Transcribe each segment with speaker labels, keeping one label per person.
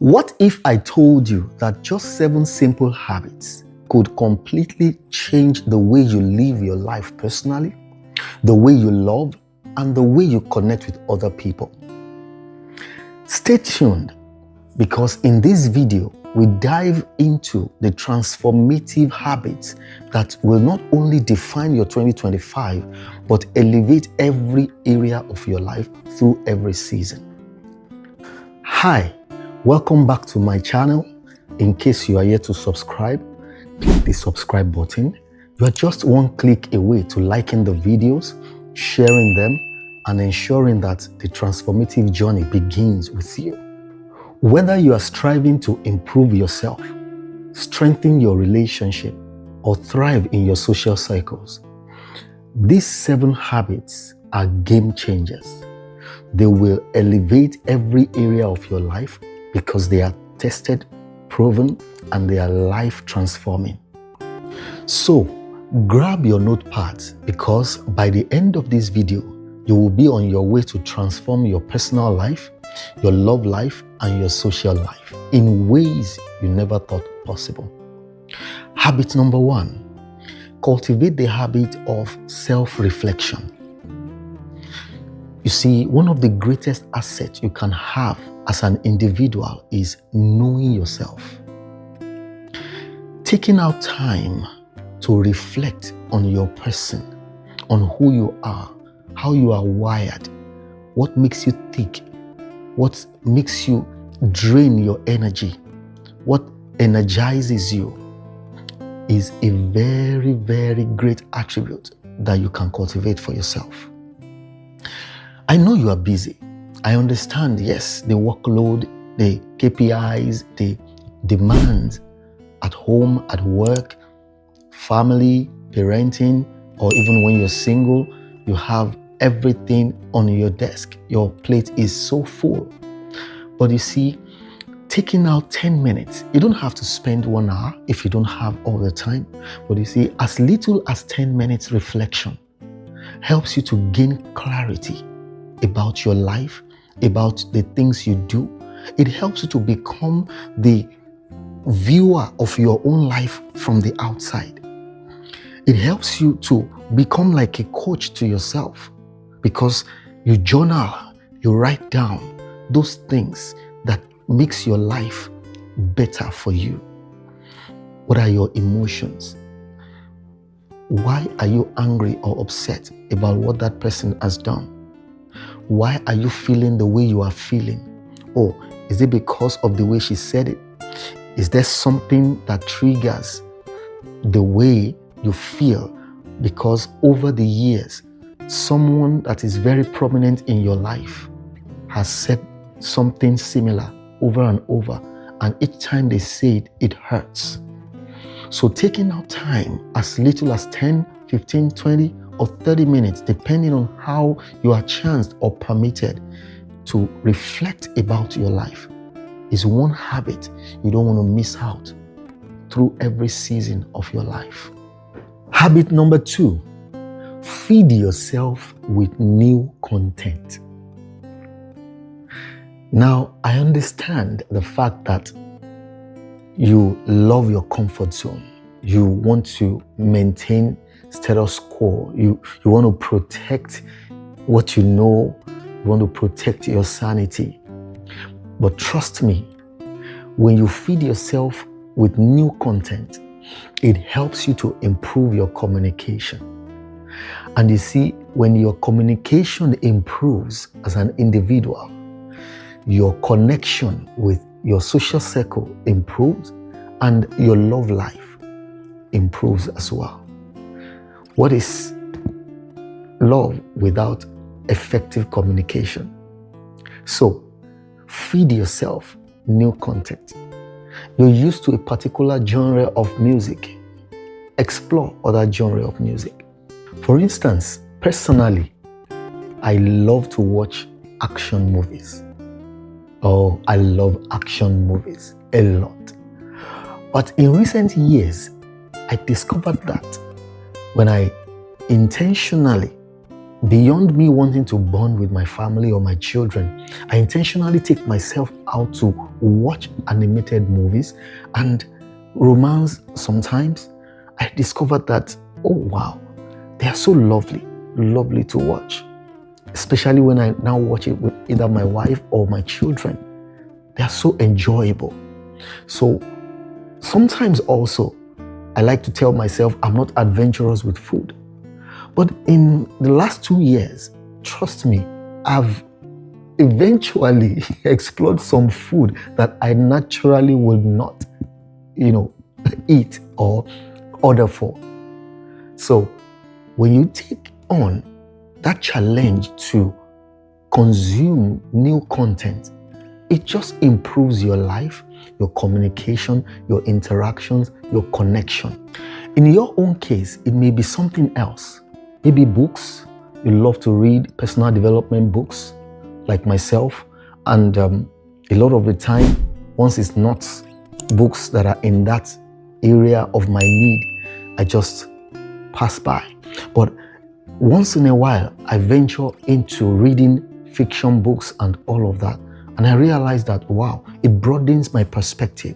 Speaker 1: What if I told you that just 7 simple habits could completely change the way you live your life personally, the way you love, and the way you connect with other people? Stay tuned, because in this video, we dive into the transformative habits that will not only define your 2025, but elevate every area of your life through every season. Hi, welcome back to my channel. In case you are yet to subscribe, click the subscribe button. You are just one click away to liking the videos, sharing them, and ensuring that the transformative journey begins with you. Whether you are striving to improve yourself, strengthen your relationship, or thrive in your social cycles, these 7 habits are game changers. They will elevate every area of your life because they are tested, proven, and they are life transforming. So, grab your notepads, because by the end of this video, you will be on your way to transform your personal life, your love life, and your social life in ways you never thought possible. Habit number 1, cultivate the habit of self-reflection. You see, one of the greatest assets you can have as an individual is knowing yourself. Taking out time to reflect on your person, on who you are, how you are wired, what makes you tick, what makes you drain your energy, what energizes you, is a very, very great attribute that you can cultivate for yourself. I know you are busy. I understand, yes, the workload, the KPIs, the demands at home, at work, family, parenting, or even when you're single, you have everything on your desk. Your plate is so full. But you see, taking out 10 minutes, you don't have to spend 1 hour if you don't have all the time. But you see, as little as 10 minutes reflection helps you to gain clarity about your life, about the things you do. It helps you to become the viewer of your own life from the outside. It helps you to become like a coach to yourself, because you journal, you write down those things that makes your life better for you. What are your emotions? Why are you angry or upset about what that person has done? Why are you feeling the way you are feeling? Or is it because of the way she said it? Is there something that triggers the way you feel because over the years, someone that is very prominent in your life has said something similar over and over, and each time they say it, it hurts? So taking out time, as little as 10, 15, 20, or 30 minutes, depending on how you are chanced or permitted to reflect about your life, is one habit you don't want to miss out through every season of your life. Habit number 2, feed yourself with new content. Now, I understand the fact that you love your comfort zone. You want to maintain status quo. You want to protect what you know. You want to protect your sanity. But trust me, when you feed yourself with new content, it helps you to improve your communication. And you see, when your communication improves as an individual, your connection with your social circle improves, and your love life improves as well. What is love without effective communication? So, feed yourself new content. You're used to a particular genre of music. Explore other genre of music. For instance, personally, I love to watch action movies. Oh, I love action movies a lot. But in recent years, I discovered that when I intentionally Beyond me wanting to bond with my family or my children, I intentionally take myself out to watch animated movies and romance sometimes. I discovered that, oh wow, they are so lovely to watch. Especially when I now watch it with either my wife or my children. They are so enjoyable. So sometimes also, I like to tell myself I'm not adventurous with food. But in the last 2 years, trust me, I've eventually explored some food that I naturally would not, eat or order for. So when you take on that challenge to consume new content, it just improves your life, your communication, your interactions, your connection. In your own case, it may be something else. Maybe books. You love to read personal development books like myself. And a lot of the time, once it's not books that are in that area of my need, I just pass by. But once in a while, I venture into reading fiction books and all of that. And I realize that, wow, it broadens my perspective.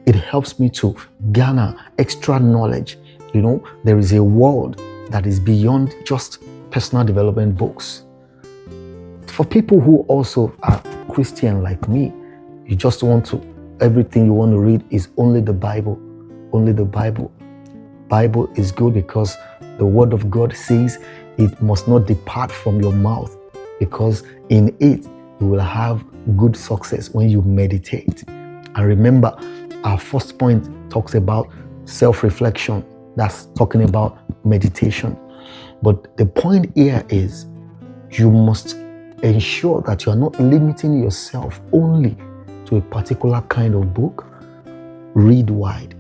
Speaker 1: It helps me to garner extra knowledge. There is a world that is beyond just personal development books. For people who also are Christian like me, you just everything you want to read is only the Bible. Only the Bible. Bible is good because the Word of God says it must not depart from your mouth, because in it you will have good success when you meditate. And remember, our first point talks about self-reflection. That's talking about meditation. But the point here is you must ensure that you are not limiting yourself only to a particular kind of book. Read wide.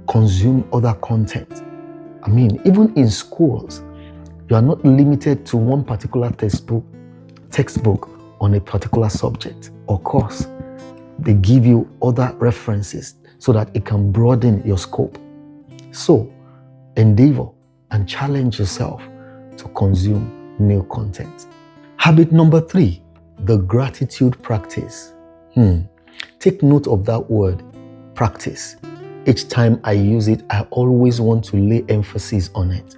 Speaker 1: Consume other content. Even in schools, you are not limited to one particular textbook on a particular subject or course. They give you other references so that it can broaden your scope. So, endeavor and challenge yourself to consume new content. Habit number 3, the gratitude practice. Take note of that word, practice. Each time I use it, I always want to lay emphasis on it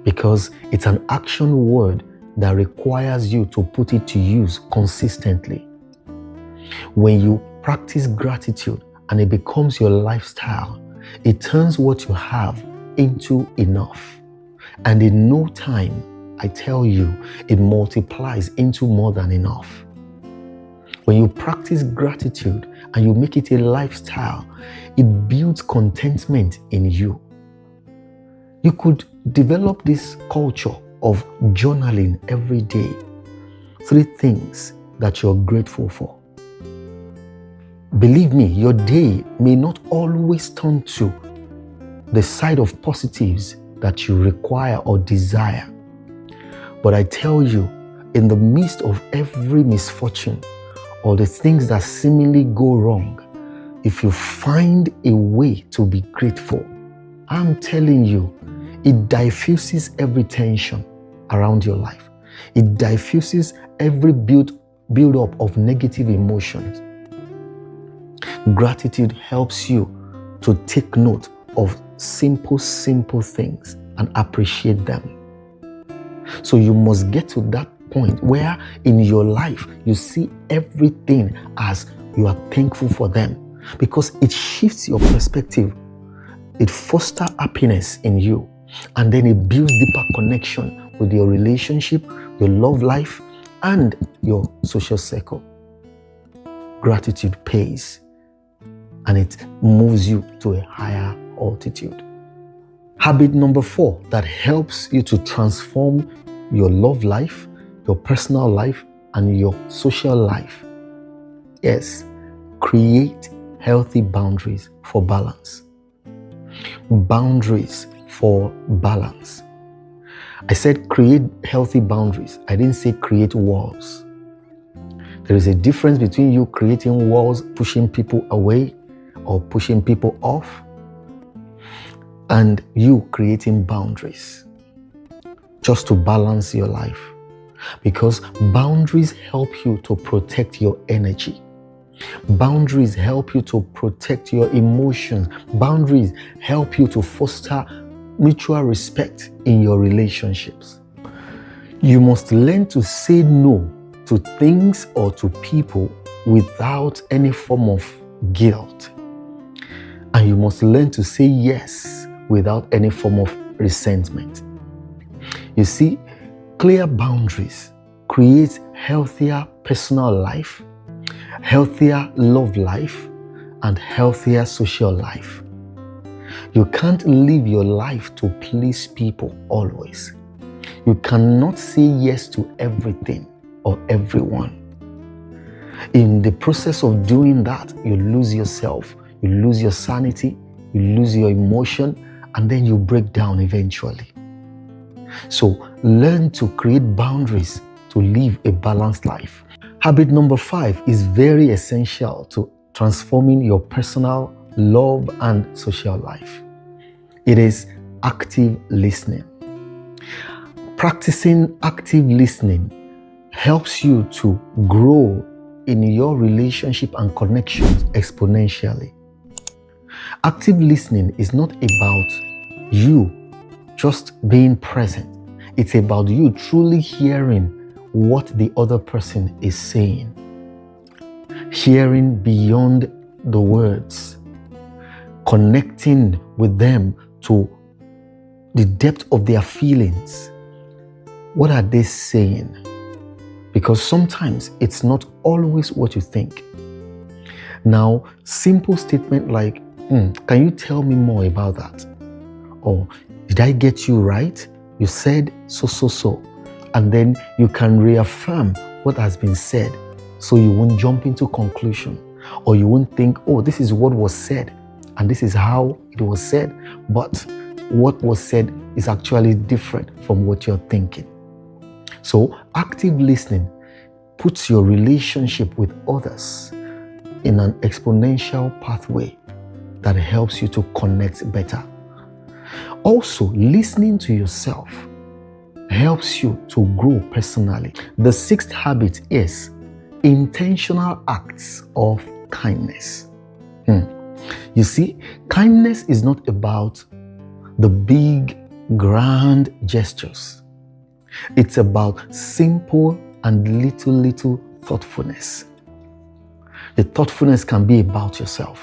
Speaker 1: because it's an action word that requires you to put it to use consistently. When you practice gratitude and it becomes your lifestyle, it turns what you have into enough. And in no time, I tell you, it multiplies into more than enough. When you practice gratitude and you make it a lifestyle, it builds contentment in you. You could develop this culture of journaling every day. 3 things that you're grateful for. Believe me, your day may not always turn to the side of positives that you require or desire. But I tell you, in the midst of every misfortune or the things that seemingly go wrong, if you find a way to be grateful, I'm telling you, it diffuses every tension around your life. It diffuses every build-up of negative emotions. Gratitude helps you to take note of simple things and appreciate them. So you must get to that point where in your life you see everything as you are thankful for them, because it shifts your perspective. It fosters happiness in you, and then it builds deeper connection with your relationship, your love life, and your social circle. Gratitude pays, and it moves you to a higher altitude. Habit number 4 that helps you to transform your love life, your personal life, and your social life. Yes, create healthy boundaries for balance. Boundaries for balance. I said create healthy boundaries. I didn't say create walls. There is a difference between you creating walls, pushing people away or pushing people off, and you creating boundaries. just to balance your life. Because boundaries help you to protect your energy. Boundaries help you to protect your emotions. Boundaries help you to foster mutual respect in your relationships. You must learn to say no to things or to people without any form of guilt. And you must learn to say yes without any form of resentment. You see, clear boundaries create healthier personal life, healthier love life, and healthier social life. You can't live your life to please people always. You cannot say yes to everything or everyone. In the process of doing that, you lose yourself, you lose your sanity, you lose your emotion, and then you break down eventually. So learn to create boundaries to live a balanced life. Habit number 5 is very essential to transforming your personal, love, and social life. It is active listening. Practicing active listening helps you to grow in your relationship and connections exponentially. Active listening is not about you just being present. It's about you truly hearing what the other person is saying. Hearing beyond the words. Connecting with them to the depth of their feelings. What are they saying? Because sometimes it's not always what you think. Now, simple statement like, can you tell me more about that? Or, did I get you right? You said so. And then you can reaffirm what has been said so you won't jump into conclusion. Or you won't think, oh, this is what was said and this is how it was said. But what was said is actually different from what you're thinking. So active listening puts your relationship with others in an exponential pathway that helps you to connect better. Also, listening to yourself helps you to grow personally. The 6th habit is intentional acts of kindness. You see, kindness is not about the big, grand gestures. It's about simple and little thoughtfulness. The thoughtfulness can be about yourself.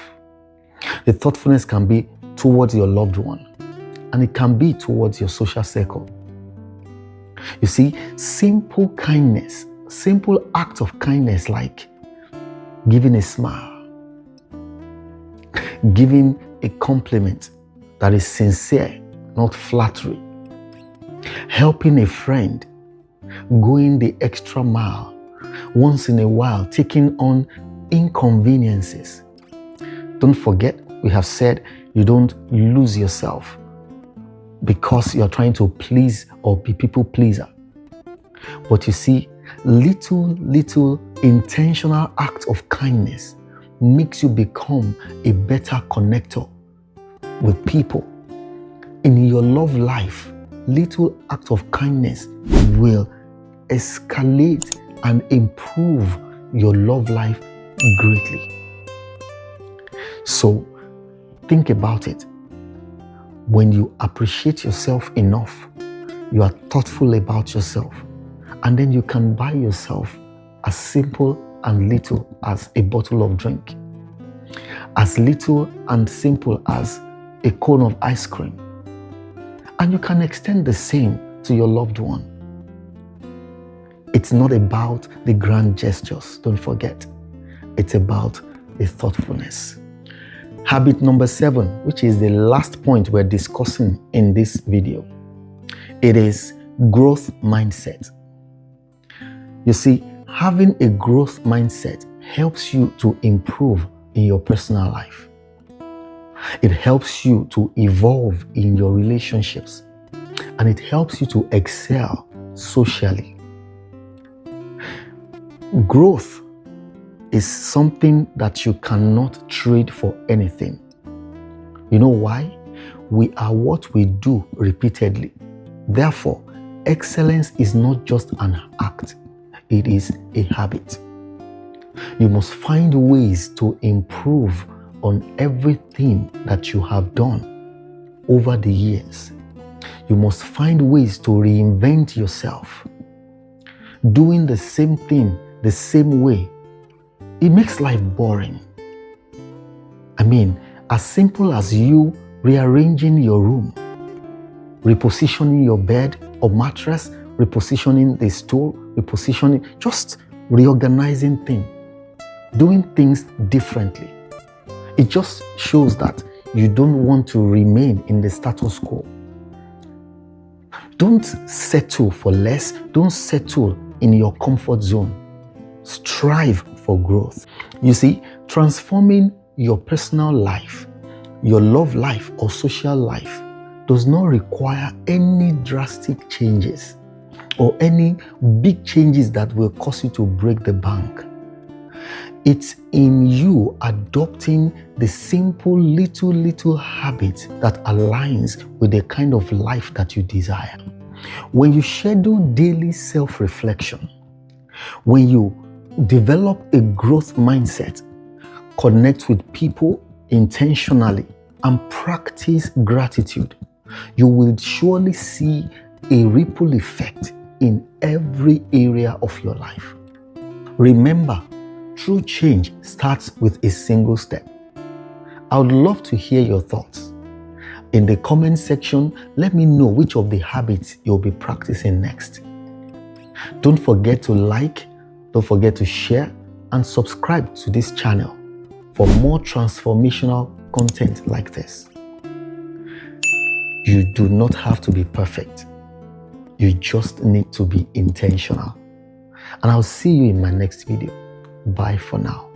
Speaker 1: The thoughtfulness can be towards your loved one. And it can be towards your social circle. You see, simple kindness, simple act of kindness like giving a smile, giving a compliment that is sincere, not flattery, helping a friend, going the extra mile, once in a while taking on inconveniences. Don't forget, we have said you don't lose yourself because you're trying to please or be people pleaser. But you see, little intentional act of kindness makes you become a better connector with people. In your love life, little act of kindness will escalate and improve your love life greatly. So think about it. When you appreciate yourself enough, you are thoughtful about yourself, and then you can buy yourself as simple and little as a bottle of drink, as little and simple as a cone of ice cream, and you can extend the same to your loved one. It's not about the grand gestures, don't forget. It's about the thoughtfulness. Habit number 7, which is the last point we're discussing in this video. It is growth mindset. You see, having a growth mindset helps you to improve in your personal life. It helps you to evolve in your relationships, and it helps you to excel socially. Growth is something that you cannot trade for anything. You know why? We are what we do repeatedly. Therefore, excellence is not just an act, it is a habit. You must find ways to improve on everything that you have done over the years. You must find ways to reinvent yourself. Doing the same thing the same way, it makes life boring. I mean, as simple as you rearranging your room, repositioning your bed or mattress, repositioning the stool, just reorganizing things, doing things differently. It just shows that you don't want to remain in the status quo. Don't settle for less. Don't settle in your comfort zone. Strive for growth. You see, transforming your personal life, your love life or social life does not require any drastic changes or any big changes that will cause you to break the bank. It's in you adopting the simple little habits that aligns with the kind of life that you desire. When you schedule daily self-reflection, when you develop a growth mindset, connect with people intentionally, and practice gratitude, you will surely see a ripple effect in every area of your life. Remember, true change starts with a single step. I would love to hear your thoughts. In the comment section, let me know which of the habits you'll be practicing next. Don't forget to like, don't forget to share, and subscribe to this channel for more transformational content like this. You do not have to be perfect. You just need to be intentional. And I'll see you in my next video. Bye for now.